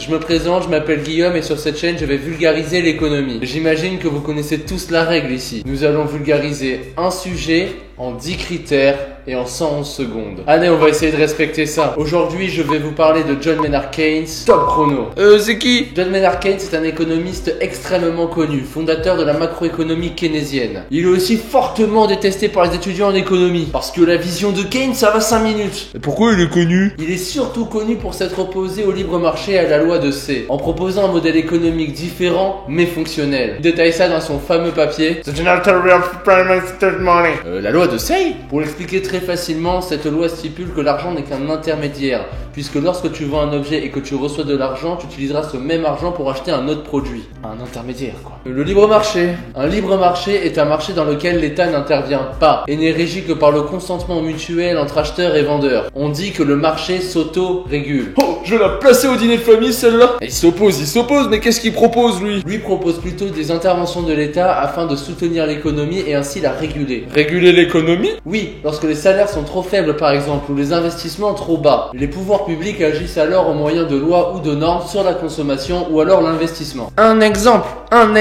je me présente, je m'appelle Guillaume et sur cette chaîne je vais vulgariser l'économie. J'imagine que vous connaissez tous la règle ici. Nous allons vulgariser un sujet en 10 critères et en 111 secondes. Allez, on va essayer de respecter ça. Aujourd'hui, je vais vous parler de John Maynard Keynes. Top chrono. C'est qui? John Maynard Keynes est un économiste extrêmement connu, fondateur de la macroéconomie keynésienne. Il est aussi fortement détesté par les étudiants en économie, parce que la vision de Keynes, ça va 5 minutes. Et pourquoi il est connu? Il est surtout connu pour s'être opposé au libre marché et à la loi de C, en proposant un modèle économique différent, mais fonctionnel. Il détaille ça dans son fameux papier The General Theory of Private Money. La loi de Say. Pour l'expliquer très facilement, cette loi stipule que l'argent n'est qu'un intermédiaire, puisque lorsque tu vends un objet et que tu reçois de l'argent, tu utiliseras ce même argent pour acheter un autre produit. Un intermédiaire, quoi. Le libre marché. Un libre marché est un marché dans lequel l'État n'intervient pas et n'est régi que par le consentement mutuel entre acheteurs et vendeurs. On dit que le marché s'auto-régule. Oh, je vais la placer au dîner de famille celle-là. Il s'oppose, mais qu'est-ce qu'il propose lui? Lui propose plutôt des interventions de l'État afin de soutenir l'économie et ainsi la réguler. Réguler l'économie? Oui, lorsque les salaires sont trop faibles par exemple, ou les investissements trop bas, les pouvoirs publics agissent alors au moyen de lois ou de normes sur la consommation ou alors l'investissement. Un exemple. Un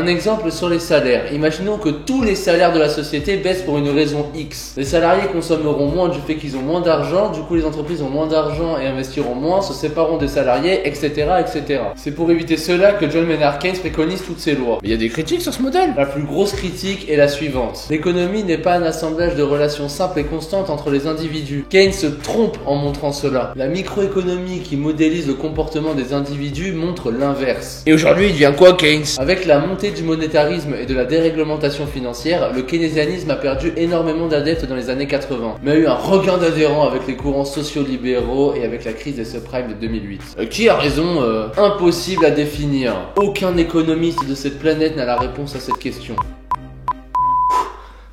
exemple sur les salaires. Imaginons que tous les salaires de la société baissent pour une raison X. Les salariés consommeront moins du fait qu'ils ont moins d'argent, du coup les entreprises ont moins d'argent et investiront moins, se sépareront des salariés, etc. etc. C'est pour éviter cela que John Maynard Keynes préconise toutes ces lois. Mais il y a des critiques sur ce modèle. La plus grosse critique est la suivante. L'économie n'est pas un assemblage de relations simples et constantes entre les individus. Keynes se trompe en montrant cela. La microéconomie qui modélise le comportement des individus montre l'inverse. Et aujourd'hui, il devient quoi, Keynes? Avec la montée du monétarisme et de la déréglementation financière, le keynésianisme a perdu énormément d'adeptes dans les années 80, mais a eu un regain d'adhérents avec les courants sociolibéraux et avec la crise des subprimes de 2008. Qui a raison? Impossible à définir. Aucun économiste de cette planète n'a la réponse à cette question.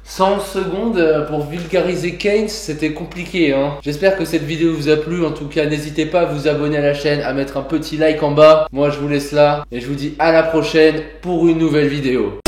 100 secondes pour vulgariser Keynes, c'était compliqué hein. J'espère que cette vidéo vous a plu, en tout cas n'hésitez pas à vous abonner à la chaîne, à mettre un petit like en bas. Moi je vous laisse là et je vous dis à la prochaine pour une nouvelle vidéo.